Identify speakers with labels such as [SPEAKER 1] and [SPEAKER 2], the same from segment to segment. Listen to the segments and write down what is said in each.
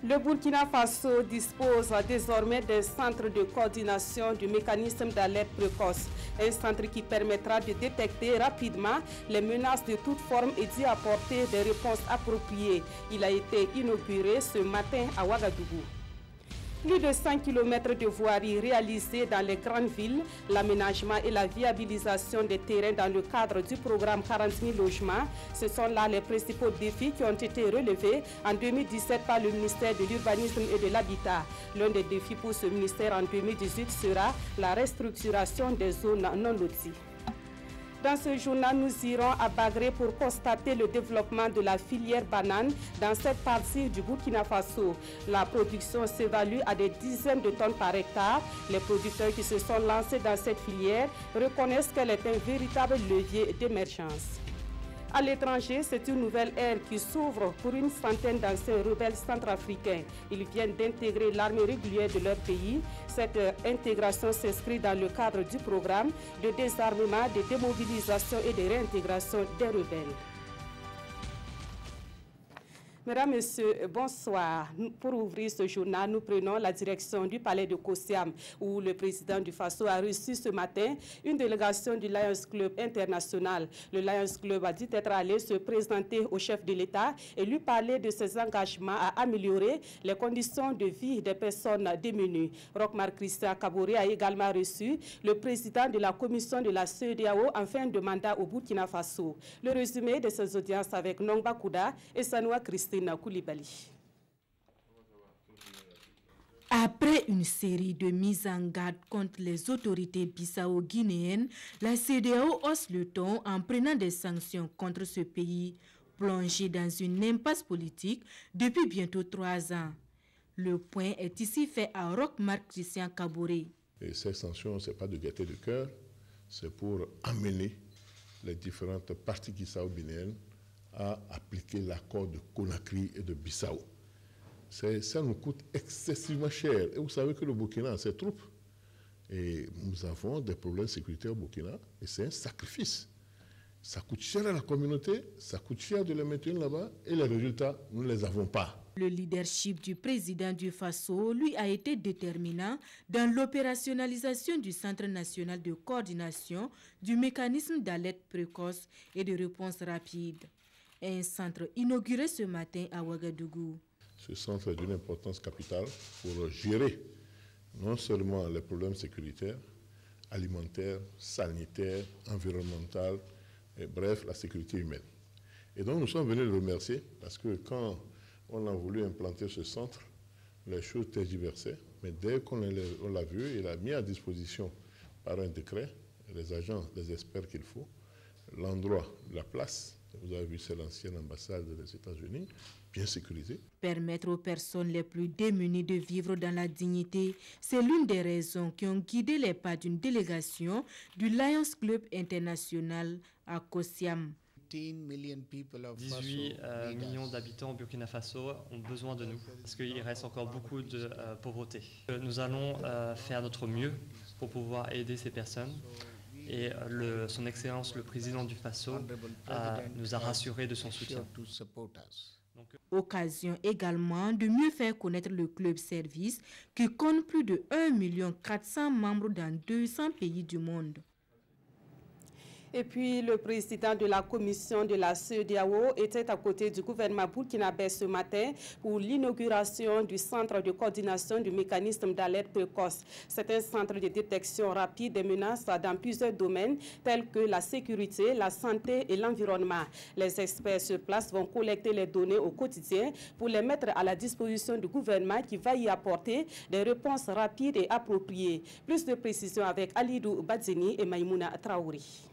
[SPEAKER 1] Le Burkina Faso dispose désormais d'un centre de coordination du mécanisme d'alerte précoce. Un centre qui permettra de détecter rapidement les menaces de toute forme et d'y apporter des réponses appropriées. Il a été inauguré ce matin à Ouagadougou. Plus de 100 km de voiries réalisées dans les grandes villes, l'aménagement et la viabilisation des terrains dans le cadre du programme 40 000 logements, ce sont là les principaux défis qui ont été relevés en 2017 par le ministère de l'Urbanisme et de l'Habitat. L'un des défis pour ce ministère en 2018 sera la restructuration des zones non loties. Dans ce journal, nous irons à Bagré pour constater le développement de la filière banane dans cette partie du Burkina Faso. La production s'évalue à des dizaines de tonnes par hectare. Les producteurs qui se sont lancés dans cette filière reconnaissent qu'elle est un véritable levier d'émergence. À l'étranger, c'est une nouvelle ère qui s'ouvre pour une centaine d'anciens rebelles centrafricains. Ils viennent d'intégrer l'armée régulière de leur pays. Cette intégration s'inscrit dans le cadre du programme de désarmement, de démobilisation et de réintégration des rebelles. Mesdames, Messieurs, bonsoir. Pour ouvrir ce journal, nous prenons la direction du palais de Kossiam, où le président du Faso a reçu ce matin une délégation du Lions Club international. Le Lions Club a dit être allé se présenter au chef de l'État et lui parler de ses engagements à améliorer les conditions de vie des personnes démunies. Roch-Marc Christian Kaboré a également reçu le président de la commission de la CEDEAO en fin de mandat au Burkina Faso. Le résumé de ces audiences avec Nongba Kouda et Sanoua Christine Koulibaly.
[SPEAKER 2] Après une série de mises en garde contre les autorités bissau-guinéennes, la CEDEAO hausse le ton en prenant des sanctions contre ce pays, plongé dans une impasse politique depuis bientôt 3 ans. Le point est ici fait à Roch-Marc Christian Kaboré.
[SPEAKER 3] Et ces sanctions, ce n'est pas de gaieté de cœur, c'est pour amener les différentes parties bissau-guinéennes à appliquer l'accord de Conakry et de Bissau. Ça nous coûte excessivement cher. Et vous savez que le Burkina a ses troupes. Et nous avons des problèmes sécuritaires au Burkina. Et c'est un sacrifice. Ça coûte cher à la communauté, ça coûte cher de les maintenir là-bas. Et les résultats, nous ne les avons pas.
[SPEAKER 2] Le leadership du président du Faso, lui, a été déterminant dans l'opérationnalisation du Centre national de coordination du mécanisme d'alerte précoce et de réponse rapide. Un centre inauguré ce matin à Ouagadougou.
[SPEAKER 3] Ce centre est d'une importance capitale pour gérer non seulement les problèmes sécuritaires, alimentaires, sanitaires, environnementaux, et bref, la sécurité humaine. Et donc nous sommes venus le remercier parce que quand on a voulu implanter ce centre, les choses tergiversaient, mais dès qu'on l'a vu, il a mis à disposition par un décret les agents, les experts qu'il faut, l'endroit, la place. Vous avez vu, c'est l'ancienne ambassade des États-Unis, bien sécurisée.
[SPEAKER 2] Permettre aux personnes les plus démunies de vivre dans la dignité, c'est l'une des raisons qui ont guidé les pas d'une délégation du Lions Club international à Kossiam.
[SPEAKER 4] 18 millions d'habitants au Burkina Faso ont besoin de nous, parce qu'il reste encore beaucoup de pauvreté. Nous allons faire notre mieux pour pouvoir aider ces personnes. Et son Excellence, le président du Faso, nous a rassurés de son soutien.
[SPEAKER 2] Occasion également de mieux faire connaître le club service qui compte plus de 1 400 000 membres dans 200 pays du monde.
[SPEAKER 1] Et puis, le président de la commission de la CEDEAO était à côté du gouvernement burkinabé ce matin pour l'inauguration du centre de coordination du mécanisme d'alerte précoce. C'est un centre de détection rapide des menaces dans plusieurs domaines tels que la sécurité, la santé et l'environnement. Les experts sur place vont collecter les données au quotidien pour les mettre à la disposition du gouvernement qui va y apporter des réponses rapides et appropriées. Plus de précisions avec Alidou Badzeni et Maïmouna Traouri.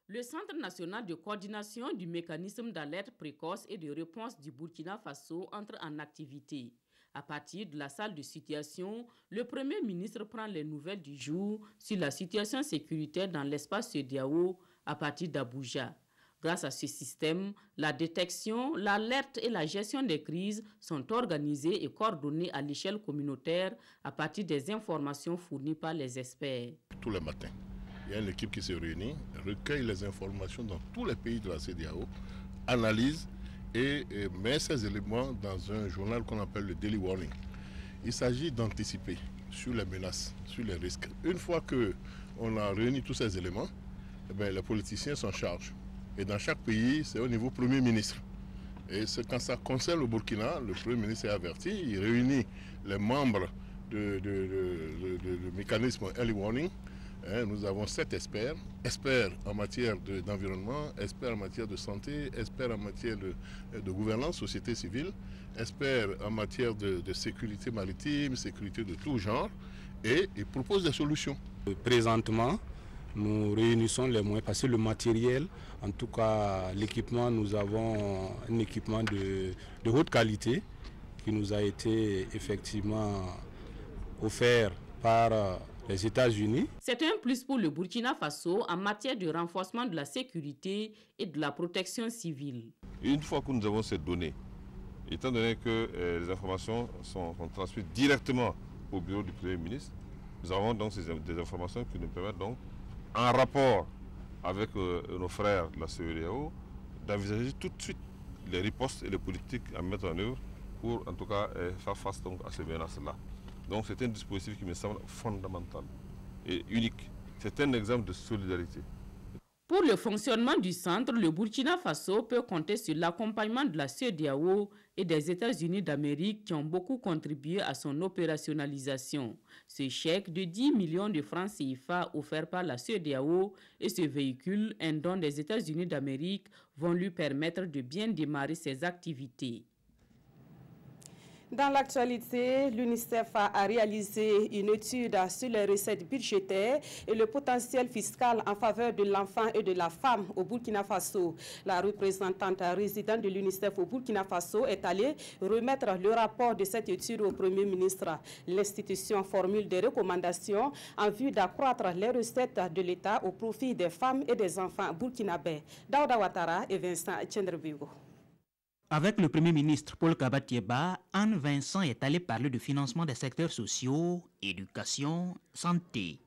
[SPEAKER 5] Le Centre national de coordination du mécanisme d'alerte précoce et de réponse du Burkina Faso entre en activité. À partir de la salle de situation, le Premier ministre prend les nouvelles du jour sur la situation sécuritaire dans l'espace CEDEAO à partir d'Abuja. Grâce à ce système, la détection, l'alerte et la gestion des crises sont organisées et coordonnées à l'échelle communautaire à partir des informations fournies par les experts.
[SPEAKER 3] Tous les matins, il y a une équipe qui se réunit, recueille les informations dans tous les pays de la CEDEAO, analyse et met ces éléments dans un journal qu'on appelle le Daily Warning. Il s'agit d'anticiper sur les menaces, sur les risques. Une fois qu'on a réuni tous ces éléments, les politiciens s'en chargent. Et dans chaque pays, c'est au niveau Premier ministre. Et quand ça concerne le Burkina, le Premier ministre est averti, il réunit les membres du mécanisme Early Warning. Nous avons 7 experts, experts en matière d'environnement, experts en matière de santé, experts en matière de gouvernance, société civile, experts en matière de sécurité maritime, sécurité de tout genre, et ils proposent des solutions.
[SPEAKER 6] Présentement, nous réunissons les moyens parce que le matériel, en tout cas l'équipement, nous avons un équipement de haute qualité qui nous a été effectivement offert par les États-Unis.
[SPEAKER 5] C'est un plus pour le Burkina Faso en matière de renforcement de la sécurité et de la protection civile.
[SPEAKER 7] Une fois que nous avons ces données, étant donné que les informations sont transmises directement au bureau du Premier ministre, nous avons donc des informations qui nous permettent donc, en rapport avec nos frères de la CEDEAO, d'envisager tout de suite les ripostes et les politiques à mettre en œuvre pour en tout cas faire face donc, à ces menaces-là. Donc c'est un dispositif qui me semble fondamental et unique. C'est un exemple de solidarité.
[SPEAKER 5] Pour le fonctionnement du centre, le Burkina Faso peut compter sur l'accompagnement de la CEDEAO et des États-Unis d'Amérique qui ont beaucoup contribué à son opérationnalisation. Ce chèque de 10 millions de francs CFA offert par la CEDEAO et ce véhicule, un don des États-Unis d'Amérique, vont lui permettre de bien démarrer ses activités.
[SPEAKER 1] Dans l'actualité, l'UNICEF a réalisé une étude sur les recettes budgétaires et le potentiel fiscal en faveur de l'enfant et de la femme au Burkina Faso. La représentante résidente de l'UNICEF au Burkina Faso est allée remettre le rapport de cette étude au Premier ministre. L'institution formule des recommandations en vue d'accroître les recettes de l'État au profit des femmes et des enfants burkinabés. Daouda Ouattara et Vincent Tchendrebigo.
[SPEAKER 8] Avec le Premier ministre Paul Kabatieba, Anne Vincent est allée parler du financement des secteurs sociaux, éducation, santé.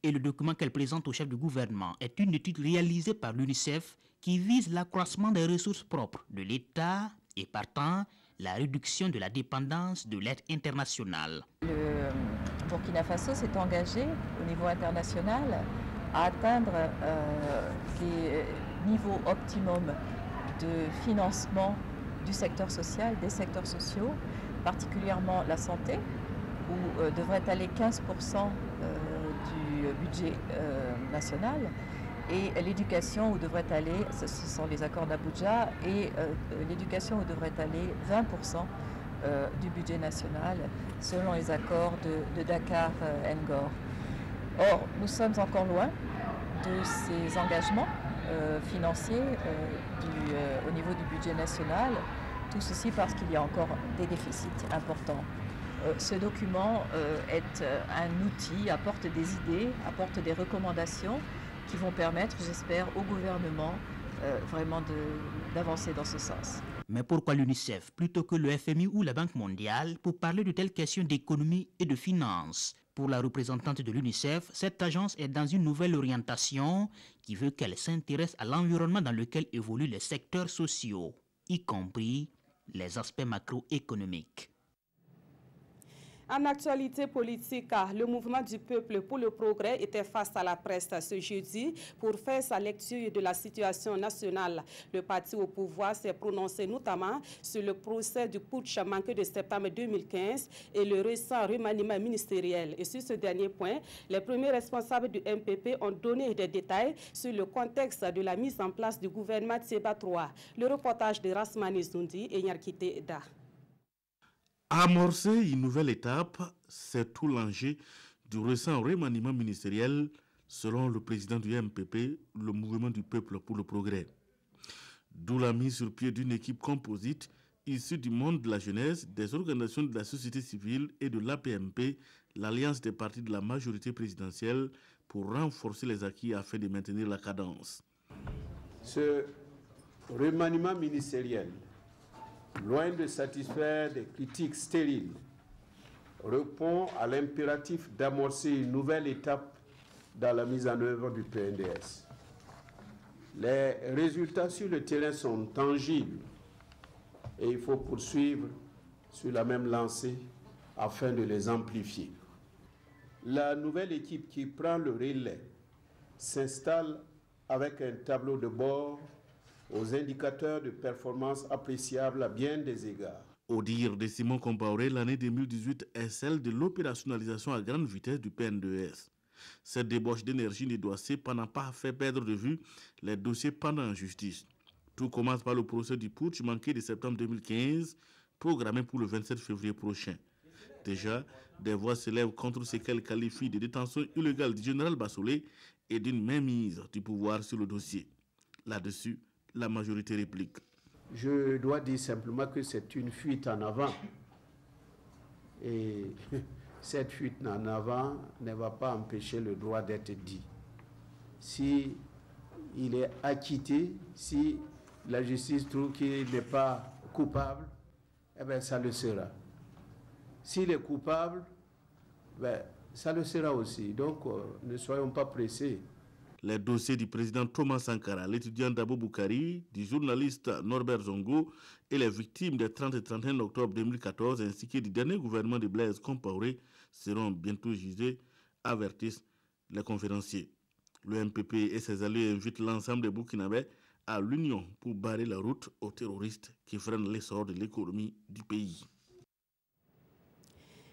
[SPEAKER 8] Et le document qu'elle présente au chef du gouvernement est une étude réalisée par l'UNICEF qui vise l'accroissement des ressources propres de l'État et partant la réduction de la dépendance de l'aide internationale.
[SPEAKER 9] Le Burkina Faso s'est engagé au niveau international à atteindre les niveaux optimums de financement du secteur social, des secteurs sociaux, particulièrement la santé, où devrait aller 15% du budget national, et l'éducation où devrait aller, ce sont les accords d'Abuja, et l'éducation où devrait aller 20% du budget national, selon les accords de Dakar-Ngor. Or, nous sommes encore loin de ces engagements financiers au niveau du budget national, tout ceci parce qu'il y a encore des déficits importants. Ce document est un outil, apporte des idées, apporte des recommandations qui vont permettre, j'espère, au gouvernement vraiment d'avancer dans ce sens.
[SPEAKER 8] Mais pourquoi l'UNICEF plutôt que le FMI ou la Banque mondiale pour parler de telles questions d'économie et de finances? Pour la représentante de l'UNICEF, cette agence est dans une nouvelle orientation qui veut qu'elle s'intéresse à l'environnement dans lequel évoluent les secteurs sociaux, y compris les aspects macroéconomiques.
[SPEAKER 1] En actualité politique, le mouvement du peuple pour le progrès était face à la presse ce jeudi pour faire sa lecture de la situation nationale. Le parti au pouvoir s'est prononcé notamment sur le procès du putsch manqué de septembre 2015 et le récent remaniement ministériel. Et sur ce dernier point, les premiers responsables du MPP ont donné des détails sur le contexte de la mise en place du gouvernement Tcheba III. Le reportage de Rasmani Zoundi et Nyarkite Da.
[SPEAKER 10] Amorcer une nouvelle étape, c'est tout l'enjeu du récent remaniement ministériel selon le président du MPP, le mouvement du peuple pour le progrès. D'où la mise sur pied d'une équipe composite issue du monde de la jeunesse, des organisations de la société civile et de l'APMP, l'alliance des partis de la majorité présidentielle, pour renforcer les acquis afin de maintenir la cadence.
[SPEAKER 11] Ce remaniement ministériel, loin de satisfaire des critiques stériles, répond à l'impératif d'amorcer une nouvelle étape dans la mise en œuvre du PNDS. Les résultats sur le terrain sont tangibles et il faut poursuivre sur la même lancée afin de les amplifier. La nouvelle équipe qui prend le relais s'installe avec un tableau de bord aux indicateurs de performance appréciables à bien des égards.
[SPEAKER 10] Au dire de Simon Compaoré, l'année 2018 est celle de l'opérationnalisation à grande vitesse du PN2S. Cette débauche d'énergie ne doit cependant pas faire perdre de vue les dossiers pendant en justice. Tout commence par le procès du putsch manqué de septembre 2015, programmé pour le 27 février prochain. Déjà, des voix s'élèvent contre ce qu'elle qualifie de détention illégale du général Bassolé et d'une mainmise du pouvoir sur le dossier. Là-dessus, la majorité réplique.
[SPEAKER 11] Je dois dire simplement que c'est une fuite en avant. Et cette fuite en avant ne va pas empêcher le droit d'être dit. Si il est acquitté, si la justice trouve qu'il n'est pas coupable, eh bien ça le sera. S'il est coupable, ben, ça le sera aussi. Donc ne soyons pas pressés.
[SPEAKER 10] Les dossiers du président Thomas Sankara, l'étudiant Dabo Boukari, du journaliste Norbert Zongo et les victimes des 30 et 31 octobre 2014 ainsi que du dernier gouvernement de Blaise Compaoré seront bientôt jugés, avertissent les conférenciers. Le MPP et ses alliés invitent l'ensemble des Burkinabés à l'union pour barrer la route aux terroristes qui freinent l'essor de l'économie du pays.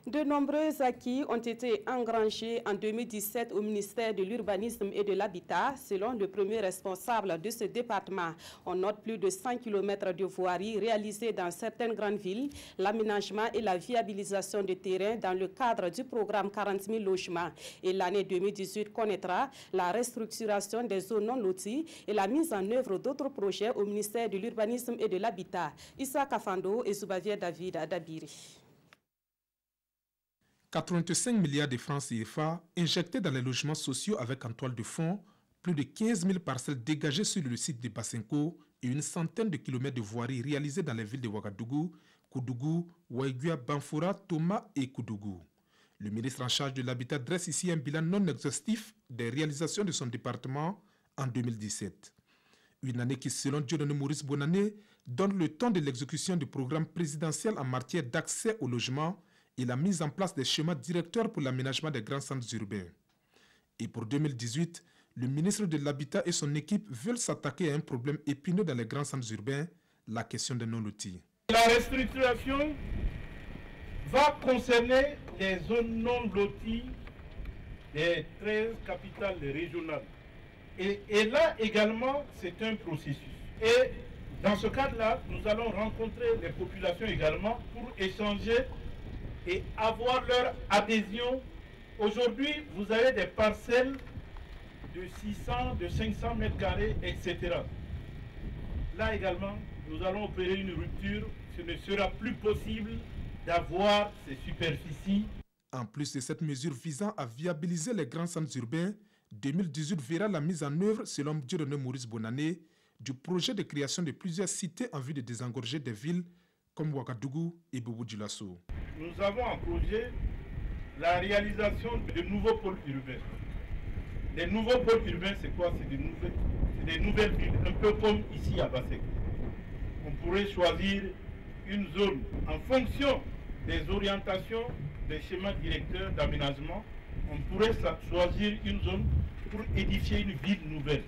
[SPEAKER 1] De nombreux acquis ont été engrangés en 2017 au ministère de l'Urbanisme et de l'Habitat. Selon le premier responsable de ce département, on note plus de 100 km de voiries réalisées dans certaines grandes villes, l'aménagement et la viabilisation de terrains dans le cadre du programme 40 000 logements. Et l'année 2018 connaîtra la restructuration des zones non loties et la mise en œuvre d'autres projets au ministère de l'Urbanisme et de l'Habitat. Issa Kafando et Zoubavier David Adabiri.
[SPEAKER 12] 85 milliards de francs CFA injectés dans les logements sociaux avec en toile de fond, plus de 15 000 parcelles dégagées sur le site de Basenko et une centaine de kilomètres de voiries réalisées dans les villes de Ouagadougou, Koudougou, Ouaïgua, Banfoura, Toma et Koudougou. Le ministre en charge de l'habitat dresse ici un bilan non exhaustif des réalisations de son département en 2017. Une année qui, selon Dieudonné Maurice Bonané, donne le temps de l'exécution du programme présidentiel en matière d'accès au logement et la mise en place des schémas directeurs pour l'aménagement des grands centres urbains. Et pour 2018, le ministre de l'Habitat et son équipe veulent s'attaquer à un problème épineux dans les grands centres urbains, la question des non-lotis.
[SPEAKER 13] La restructuration va concerner les zones non loties des 13 capitales régionales. Et là également, c'est un processus. Et dans ce cadre-là, nous allons rencontrer les populations également pour échanger et avoir leur adhésion. Aujourd'hui, vous avez des parcelles de 600, de 500 mètres carrés, etc. Là également, nous allons opérer une rupture. Ce ne sera plus possible d'avoir ces superficies.
[SPEAKER 12] En plus de cette mesure visant à viabiliser les grands centres urbains, 2018 verra la mise en œuvre, selon Dieudonné Maurice Bonané, du projet de création de plusieurs cités en vue de désengorger des villes comme Ouagadougou et Bobo-Dioulasso.
[SPEAKER 13] Nous avons en projet la réalisation de nouveaux pôles urbains. Les nouveaux pôles urbains, c'est quoi? C'est des nouvelles villes, un peu comme ici à Bassek. On pourrait choisir une zone en fonction des orientations des schémas directeurs d'aménagement. On pourrait choisir une zone pour édifier une ville nouvelle.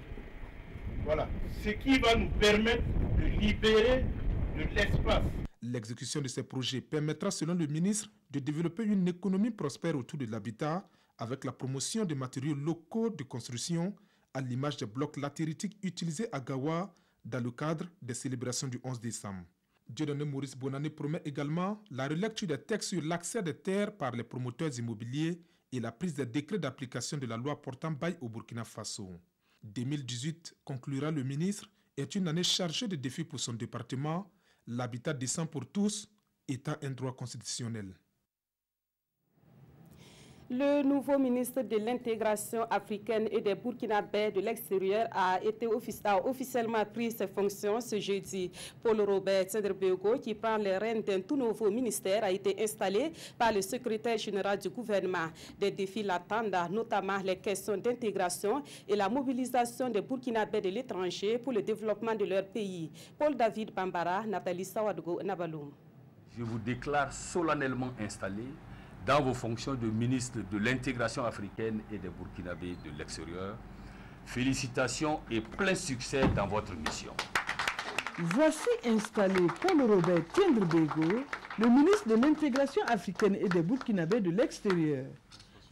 [SPEAKER 13] Voilà. Ce qui va nous permettre de libérer de l'espace.
[SPEAKER 12] L'exécution de ces projets permettra, selon le ministre, de développer une économie prospère autour de l'habitat avec la promotion des matériaux locaux de construction à l'image des blocs latéritiques utilisés à Gawa dans le cadre des célébrations du 11 décembre. Dieudonné Maurice Bonané promet également la relecture des textes sur l'accès des terres par les promoteurs immobiliers et la prise des décrets d'application de la loi portant bail au Burkina Faso. 2018, conclura le ministre, est une année chargée de défis pour son département, l'habitat décent pour tous étant un droit constitutionnel.
[SPEAKER 1] Le nouveau ministre de l'intégration africaine et des Burkinabés de l'extérieur a officiellement pris ses fonctions ce jeudi. Paul Robert Tendrebego, qui prend les rênes d'un tout nouveau ministère, a été installé par le secrétaire général du gouvernement. Des défis l'attendent, notamment les questions d'intégration et la mobilisation des Burkinabés de l'étranger pour le développement de leur pays. Paul David Bambara, Nathalie Sawadgo, Nabaloum.
[SPEAKER 14] Je vous déclare solennellement installé dans vos fonctions de ministre de l'intégration africaine et des Burkinabés de l'extérieur. Félicitations et plein succès dans votre mission.
[SPEAKER 15] Voici installé Paul Robert Tendrebego, le ministre de l'intégration africaine et des Burkinabés de l'extérieur.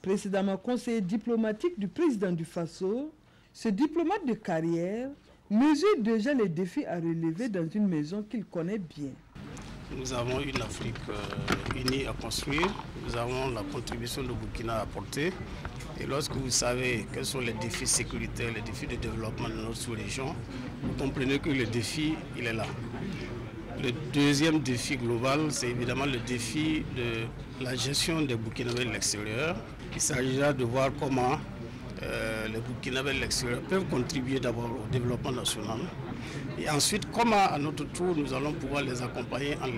[SPEAKER 15] Précédemment conseiller diplomatique du président du Faso, ce diplomate de carrière mesure déjà les défis à relever dans une maison qu'il connaît bien.
[SPEAKER 16] Nous avons une Afrique unie à construire, nous avons la contribution de Burkina à apporter. Et lorsque vous savez quels sont les défis sécuritaires, les défis de développement de notre sous-région, vous comprenez que le défi, il est là. Le deuxième défi global, c'est évidemment le défi de la gestion des Burkinabés de l'extérieur. Il s'agira de voir comment les Burkinabés de l'extérieur peuvent contribuer d'abord au développement national. Et ensuite, comment à notre tour nous allons pouvoir les accompagner en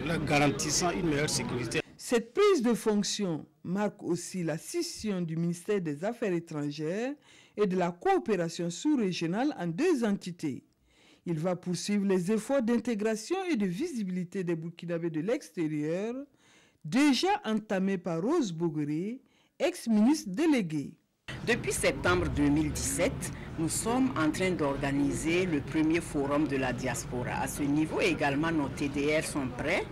[SPEAKER 16] leur garantissant une meilleure sécurité.
[SPEAKER 15] Cette prise de fonction marque aussi la scission du ministère des Affaires étrangères et de la coopération sous-régionale en deux entités. Il va poursuivre les efforts d'intégration et de visibilité des Burkinabés de l'extérieur, déjà entamés par Rose Boguéré, ex-ministre déléguée.
[SPEAKER 17] Depuis septembre 2017, nous sommes en train d'organiser le premier forum de la diaspora. À ce niveau également, nos TDR sont prêts.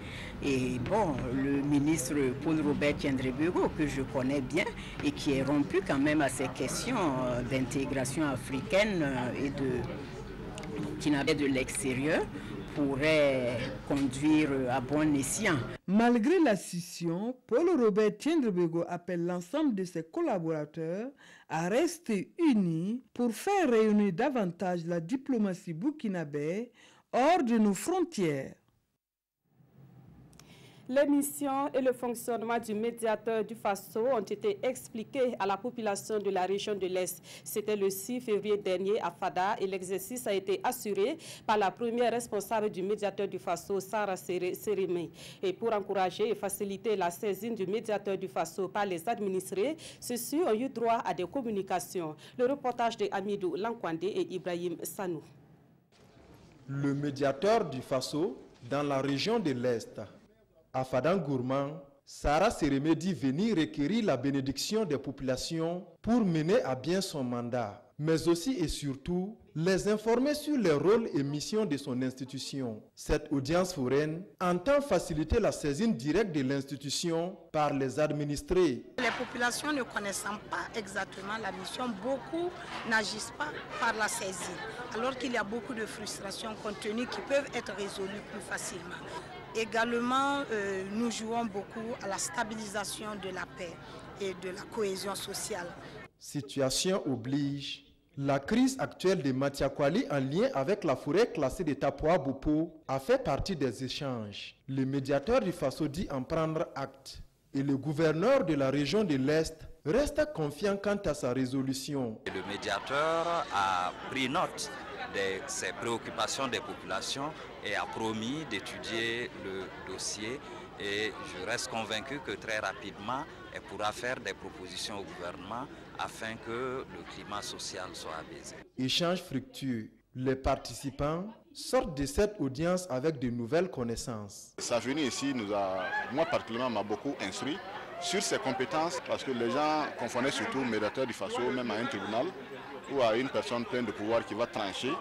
[SPEAKER 17] Et bon, le ministre Paul Robert Tendrebego, que je connais bien et qui est rompu quand même à ces questions d'intégration africaine et qui n'avait de l'extérieur, pourrait conduire à bon escient.
[SPEAKER 15] Malgré la scission, Paul Robert Tendrebego appelle l'ensemble de ses collaborateurs à rester unis pour faire rayonner davantage la diplomatie burkinabé hors de nos frontières.
[SPEAKER 1] Les missions et le fonctionnement du médiateur du Faso ont été expliqués à la population de la région de l'Est. C'était le 6 février dernier à Fada et l'exercice a été assuré par la première responsable du médiateur du Faso, Sarah Sérémé. Et pour encourager et faciliter la saisine du médiateur du Faso par les administrés, ceux-ci ont eu droit à des communications. Le reportage de Amidou Lankwande et Ibrahim Sanou.
[SPEAKER 18] Le médiateur du Faso dans la région de l'Est. À Fadan Gourmand, Sarah Sérémé dit venir requérir la bénédiction des populations pour mener à bien son mandat, mais aussi et surtout les informer sur les rôles et missions de son institution. Cette audience foraine entend faciliter la saisine directe de l'institution par les administrés.
[SPEAKER 19] Les populations ne connaissant pas exactement la mission, beaucoup n'agissent pas par la saisine, alors qu'il y a beaucoup de frustrations contenues qui peuvent être résolues plus facilement. Également, nous jouons beaucoup à la stabilisation de la paix et de la cohésion sociale.
[SPEAKER 18] Situation oblige. La crise actuelle de Matiakwali en lien avec la forêt classée de Tapoa-Bopo a fait partie des échanges. Le médiateur du Faso dit en prendre acte. Et le gouverneur de la région de l'Est reste confiant quant à sa résolution.
[SPEAKER 20] Le médiateur a pris note de ces préoccupations des populations et a promis d'étudier le dossier. Et je reste convaincu que très rapidement, elle pourra faire des propositions au gouvernement afin que le climat social soit apaisé.
[SPEAKER 18] Échange fructueux. Les participants sortent de cette audience avec de nouvelles connaissances.
[SPEAKER 21] Sa venue ici, moi particulièrement, m'a beaucoup instruit sur ses compétences parce que les gens confondaient surtout médiateur du Faso, même à un tribunal ou à une personne pleine de pouvoir qui va trancher.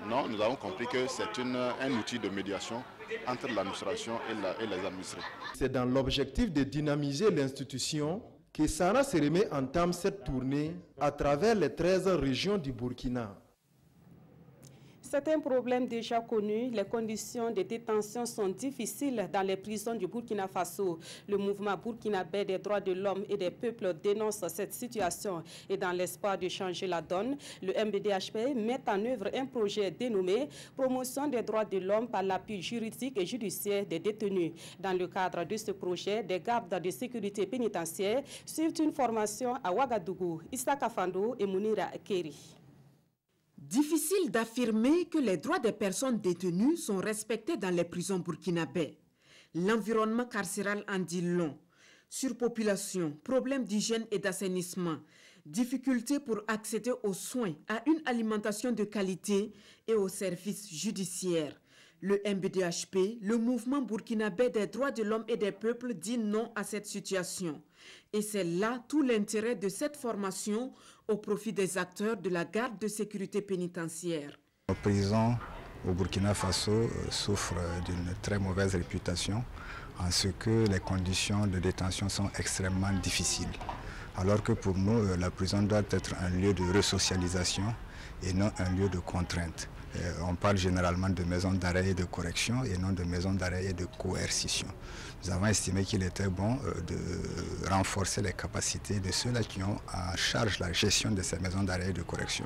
[SPEAKER 21] Non, nous avons compris que c'est un outil de médiation entre l'administration et les administrés.
[SPEAKER 18] C'est dans l'objectif de dynamiser l'institution que Sarah Sérémé entame cette tournée à travers les 13 régions du Burkina.
[SPEAKER 1] C'est un problème déjà connu. Les conditions de détention sont difficiles dans les prisons du Burkina Faso. Le mouvement burkinabé des droits de l'homme et des peuples dénonce cette situation. Et dans l'espoir de changer la donne, le MBDHP met en œuvre un projet dénommé « Promotion des droits de l'homme par l'appui juridique et judiciaire des détenus ». Dans le cadre de ce projet, des gardes de sécurité pénitentiaire suivent une formation à Ouagadougou. Issa Kafando et Mounira Keri.
[SPEAKER 4] Difficile d'affirmer que les droits des personnes détenues sont respectés dans les prisons burkinabais. L'environnement carcéral en dit long. Surpopulation, problèmes d'hygiène et d'assainissement, difficultés pour accéder aux soins, à une alimentation de qualité et aux services judiciaires. Le MBDHP, le mouvement burkinabé des droits de l'homme et des peuples, dit non à cette situation. Et c'est là tout l'intérêt de cette formation au profit des acteurs de la garde de sécurité pénitentiaire.
[SPEAKER 22] Nos prisons au Burkina Faso souffrent d'une très mauvaise réputation en ce que les conditions de détention sont extrêmement difficiles. Alors que pour nous, la prison doit être un lieu de resocialisation et non un lieu de contrainte. On parle généralement de maisons d'arrêt et de correction et non de maisons d'arrêt et de coercition. Nous avons estimé qu'il était bon de renforcer les capacités de ceux-là qui ont en charge la gestion de ces maisons d'arrêt et de correction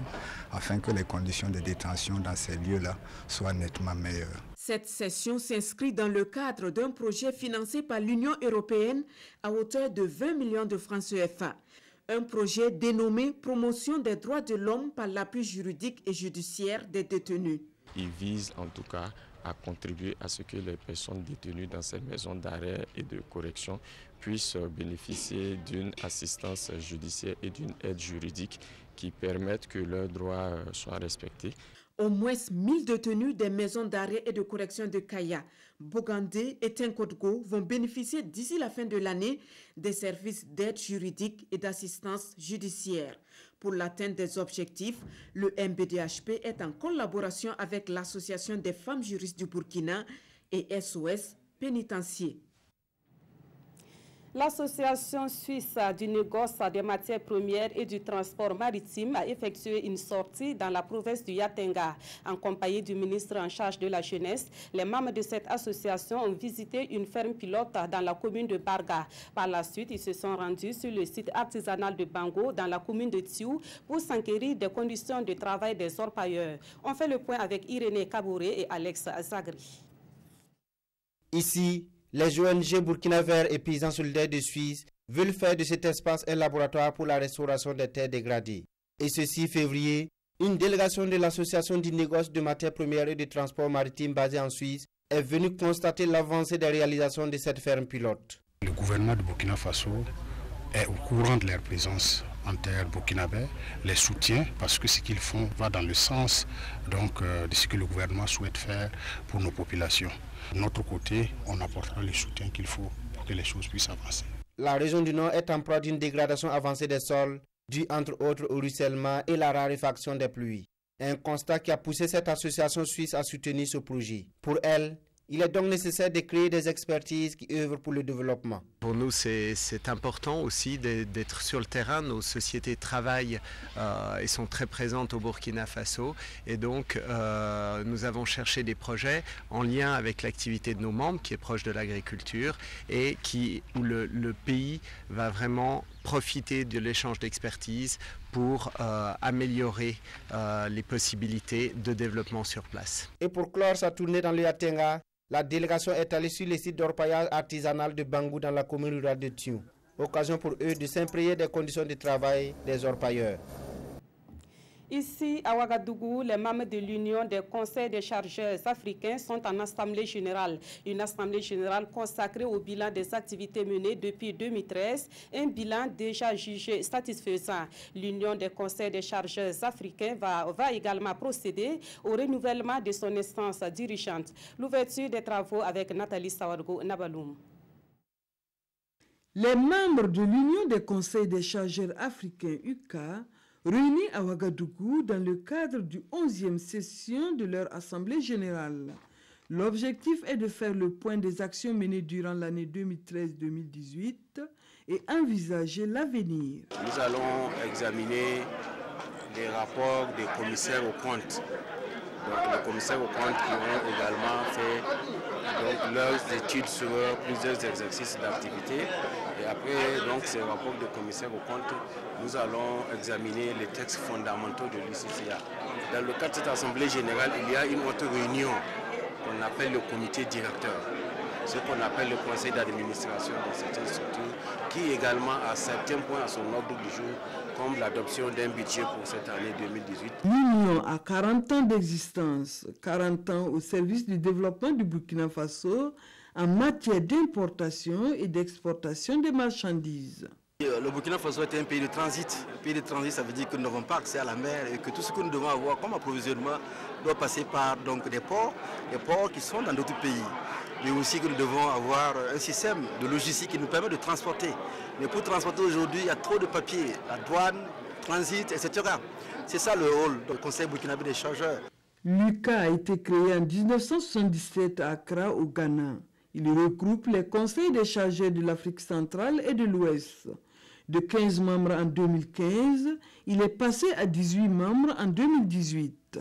[SPEAKER 22] afin que les conditions de détention dans ces lieux-là soient nettement meilleures.
[SPEAKER 4] Cette session s'inscrit dans le cadre d'un projet financé par l'Union européenne à hauteur de 20 millions de francs CFA. Un projet dénommé « Promotion des droits de l'homme par l'appui juridique et judiciaire des détenus ».
[SPEAKER 23] Il vise en tout cas à contribuer à ce que les personnes détenues dans ces maisons d'arrêt et de correction puissent bénéficier d'une assistance judiciaire et d'une aide juridique qui permettent que leurs droits soient respectés.
[SPEAKER 4] Au moins 1000 détenus des maisons d'arrêt et de correction de Kaya, Bogandé et Tinkodgo vont bénéficier d'ici la fin de l'année des services d'aide juridique et d'assistance judiciaire. Pour l'atteinte des objectifs, le MBDHP est en collaboration avec l'Association des femmes juristes du Burkina et SOS Pénitencier.
[SPEAKER 1] L'Association suisse du négoce des matières premières et du transport maritime a effectué une sortie dans la province du Yatenga. En compagnie du ministre en charge de la jeunesse, les membres de cette association ont visité une ferme pilote dans la commune de Barga. Par la suite, ils se sont rendus sur le site artisanal de Bango dans la commune de Tiou pour s'enquérir des conditions de travail des orpailleurs. On fait le point avec Irénée Kabouré et Alex Zagri.
[SPEAKER 24] Ici, les ONG Burkina Vert et Paysans Solidaires de Suisse veulent faire de cet espace un laboratoire pour la restauration des terres dégradées. Et ce 6 février, une délégation de l'Association du négoce de matières premières et de transport maritime basée en Suisse est venue constater l'avancée des réalisations de cette ferme pilote.
[SPEAKER 25] Le gouvernement de Burkina Faso est au courant de leur présence en terre burkinabé, les soutient parce que ce qu'ils font va dans le sens donc, de ce que le gouvernement souhaite faire pour nos populations. De notre côté, on apportera le soutien qu'il faut pour que les choses puissent avancer.
[SPEAKER 24] La région du Nord est en proie d'une dégradation avancée des sols, due entre autres au ruissellement et la raréfaction des pluies. Un constat qui a poussé cette association suisse à soutenir ce projet. Pour elle, il est donc nécessaire de créer des expertises qui œuvrent pour le développement.
[SPEAKER 26] Pour nous, c'est important aussi d'être sur le terrain. Nos sociétés travaillent et sont très présentes au Burkina Faso. Et donc, nous avons cherché des projets en lien avec l'activité de nos membres, qui est proche de l'agriculture, et où le pays va vraiment profiter de l'échange d'expertise pour améliorer les possibilités de développement sur place.
[SPEAKER 24] Et pour clore sa tournée dans le Yatenga, la délégation est allée sur le site d'orpaillage artisanal de Bangou dans la commune rurale de Tiou. Occasion pour eux de s'imprégner des conditions de travail des orpailleurs.
[SPEAKER 1] Ici, à Ouagadougou, les membres de l'Union des conseils des chargeurs africains sont en assemblée générale. Une assemblée générale consacrée au bilan des activités menées depuis 2013, un bilan déjà jugé satisfaisant. L'Union des conseils des chargeurs africains va également procéder au renouvellement de son instance dirigeante. L'ouverture des travaux avec Nathalie Sawargo Nabaloum.
[SPEAKER 15] Les membres de l'Union des conseils des chargeurs africains UCA réunis à Ouagadougou dans le cadre du 11e session de leur Assemblée générale. L'objectif est de faire le point des actions menées durant l'année 2013-2018 et envisager l'avenir.
[SPEAKER 27] Nous allons examiner les rapports des commissaires aux comptes
[SPEAKER 2] Donc les commissaires aux comptes qui ont également fait donc, leurs études sur plusieurs exercices d'activité. Et après donc, ces rapports de commissaires aux comptes, nous allons examiner les textes fondamentaux de l'UCCA. Dans le cadre de cette assemblée générale, il y a une autre réunion qu'on appelle le comité directeur, ce qu'on appelle le conseil d'administration de certaines structures, qui également a certains points à son ordre du jour, comme l'adoption d'un budget pour cette année 2018.
[SPEAKER 15] L'Union a 40 ans d'existence, 40 ans au service du développement du Burkina Faso en matière d'importation et d'exportation des marchandises.
[SPEAKER 3] Le Burkina Faso est un pays de transit. Un pays de transit, ça veut dire que nous n'avons pas accès à la mer et que tout ce que nous devons avoir comme approvisionnement doit passer par donc, des ports qui sont dans d'autres pays. Mais aussi que nous devons avoir un système de logistique qui nous permet de transporter. Mais pour transporter aujourd'hui, il y a trop de papiers, la douane, transit, etc. C'est ça le rôle du Conseil burkinabé des chargeurs.
[SPEAKER 15] L'UCA a été créé en 1977 à Accra, au Ghana. Il regroupe les conseils des chargeurs de l'Afrique centrale et de l'Ouest. De 15 membres en 2015, il est passé à 18 membres en 2018.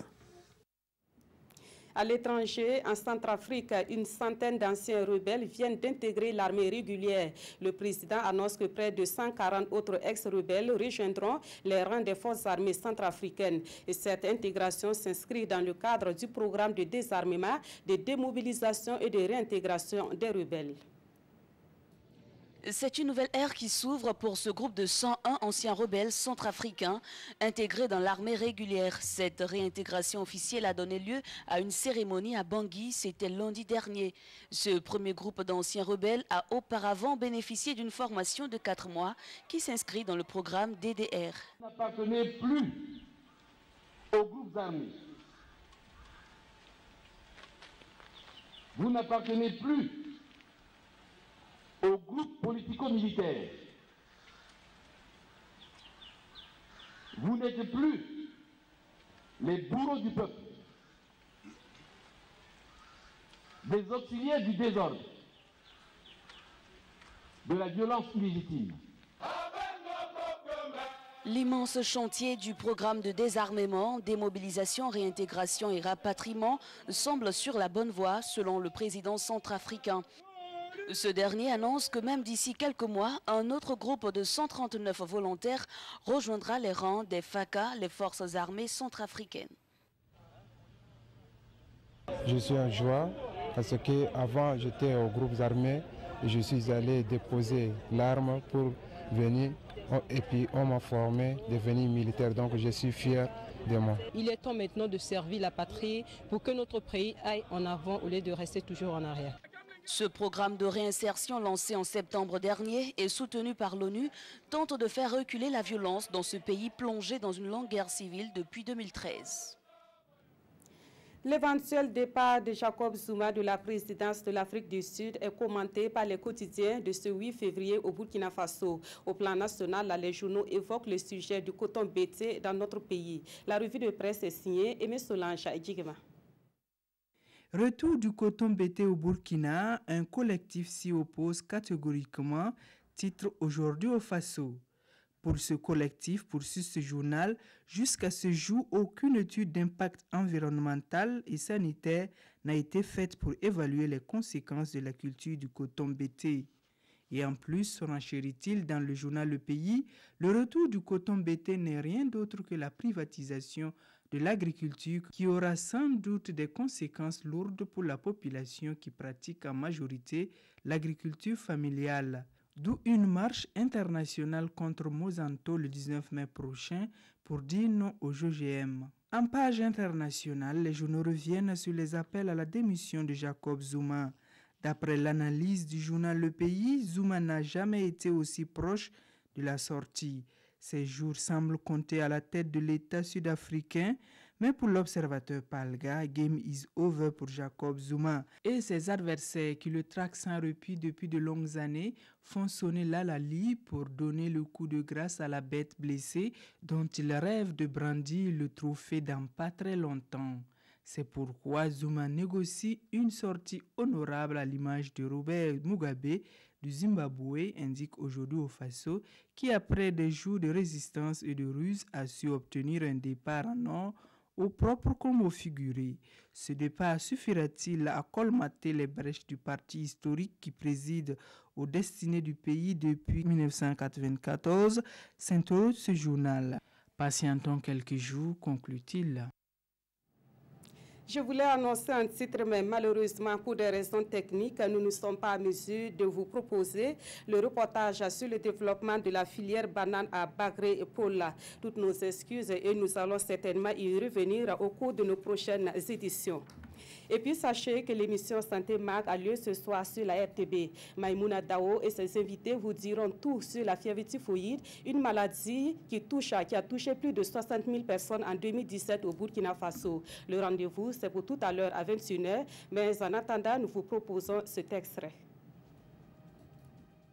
[SPEAKER 1] À l'étranger, en Centrafrique, une centaine d'anciens rebelles viennent d'intégrer l'armée régulière. Le président annonce que près de 140 autres ex-rebelles rejoindront les rangs des forces armées centrafricaines. Et cette intégration s'inscrit dans le cadre du programme de désarmement, de démobilisation et de réintégration des rebelles.
[SPEAKER 5] C'est une nouvelle ère qui s'ouvre pour ce groupe de 101 anciens rebelles centrafricains intégrés dans l'armée régulière. Cette réintégration officielle a donné lieu à une cérémonie à Bangui, c'était lundi dernier. Ce premier groupe d'anciens rebelles a auparavant bénéficié d'une formation de 4 mois qui s'inscrit dans le programme DDR.
[SPEAKER 13] Vous n'appartenez plus aux groupes armés. Vous n'appartenez plus au groupe politico-militaire. Vous n'êtes plus les bourreaux du peuple, des auxiliaires du désordre, de la violence illégitime.
[SPEAKER 5] L'immense chantier du programme de désarmement, démobilisation, réintégration et rapatriement semble sur la bonne voie selon le président centrafricain. Ce dernier annonce que même d'ici quelques mois, un autre groupe de 139 volontaires rejoindra les rangs des FACA, les forces armées centrafricaines.
[SPEAKER 6] Je suis en joie parce qu'avant j'étais aux groupes armés et je suis allé déposer l'arme pour venir et puis on m'a formé, devenir militaire, donc je suis fier de moi.
[SPEAKER 7] Il est temps maintenant de servir la patrie pour que notre pays aille en avant au lieu de rester toujours en arrière.
[SPEAKER 5] Ce programme de réinsertion lancé en septembre dernier et soutenu par l'ONU tente de faire reculer la violence dans ce pays plongé dans une longue guerre civile depuis 2013.
[SPEAKER 1] L'éventuel départ de Jacob Zuma de la présidence de l'Afrique du Sud est commenté par les quotidiens de ce 8 février au Burkina Faso. Au plan national, les journaux évoquent le sujet du coton bété dans notre pays. La revue de presse est signée Aimé Solange Djigema.
[SPEAKER 9] Retour du coton bété au Burkina, un collectif s'y oppose catégoriquement, titre aujourd'hui au Faso. Pour ce collectif, poursuit ce journal, jusqu'à ce jour, aucune étude d'impact environnemental et sanitaire n'a été faite pour évaluer les conséquences de la culture du coton bété. Et en plus, renchérit-il dans le journal Le Pays, le retour du coton bété n'est rien d'autre que la privatisation de l'agriculture qui aura sans doute des conséquences lourdes pour la population qui pratique en majorité l'agriculture familiale. D'où une marche internationale contre Monsanto le 19 mai prochain pour dire non aux OGM. En page internationale, les journaux reviennent sur les appels à la démission de Jacob Zuma. D'après l'analyse du journal Le Pays, Zuma n'a jamais été aussi proche de la sortie. Ces jours semblent compter à la tête de l'État sud-africain, mais pour l'observateur Palga, game is over pour Jacob Zuma. Et ses adversaires qui le traquent sans répit depuis de longues années font sonner l'alali pour donner le coup de grâce à la bête blessée dont il rêve de brandir le trophée dans pas très longtemps. C'est pourquoi Zuma négocie une sortie honorable à l'image de Robert Mugabe du Zimbabwe, indique aujourd'hui au Faso, qui après des jours de résistance et de ruse a su obtenir un départ en or au propre comme au figuré. Ce départ suffira-t-il à colmater les brèches du parti historique qui préside aux destinées du pays depuis 1994, s'interroge ce journal. Patientons quelques jours, conclut-il.
[SPEAKER 1] Je voulais annoncer un titre, mais malheureusement, pour des raisons techniques, nous ne sommes pas en mesure de vous proposer le reportage sur le développement de la filière banane à Bagré et Pola. Toutes nos excuses et nous allons certainement y revenir au cours de nos prochaines éditions. Et puis, sachez que l'émission Santé Mag a lieu ce soir sur la RTB. Maïmouna Dao et ses invités vous diront tout sur la fièvre typhoïde, une maladie qui a touché plus de 60 000 personnes en 2017 au Burkina Faso. Le rendez-vous, c'est pour tout à l'heure à 21h, mais en attendant, nous vous proposons cet extrait.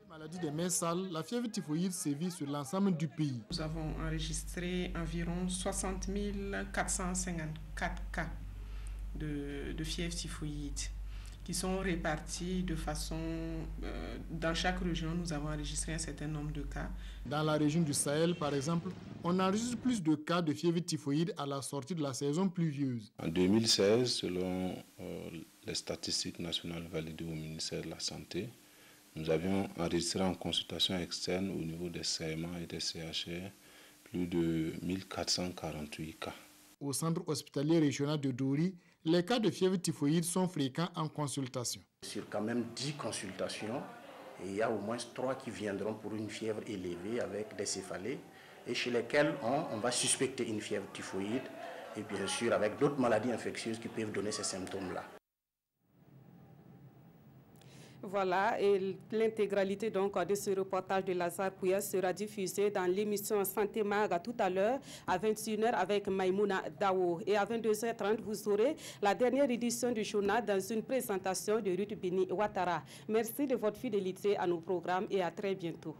[SPEAKER 8] Maladie des mains sales, la fièvre typhoïde sévit sur l'ensemble du pays.
[SPEAKER 10] Nous avons enregistré environ 60 454 cas de fièvre typhoïde qui sont répartis de façon... dans chaque région, nous avons enregistré un certain nombre de cas.
[SPEAKER 8] Dans la région du Sahel, par exemple, on enregistre plus de cas de fièvre typhoïde à la sortie de la saison pluvieuse.
[SPEAKER 11] En 2016, selon les statistiques nationales validées au ministère de la Santé, nous avions enregistré en consultation externe au niveau des CMA et des CHR plus de 1448 cas.
[SPEAKER 8] Au centre hospitalier régional de Dori, les cas de fièvre typhoïde sont fréquents en consultation.
[SPEAKER 12] Sur quand même 10 consultations, il y a au moins 3 qui viendront pour une fièvre élevée avec des céphalées et chez lesquels on va suspecter une fièvre typhoïde et bien sûr avec d'autres maladies infectieuses qui peuvent donner ces symptômes-là.
[SPEAKER 1] Voilà, et l'intégralité donc de ce reportage de Lazare Pouya sera diffusée dans l'émission Santé Mag tout à l'heure à 21h avec Maïmouna Dao. Et à 22h30, vous aurez la dernière édition du journal dans une présentation de Ruth Bini Ouattara. Merci de votre fidélité à nos programmes et à très bientôt.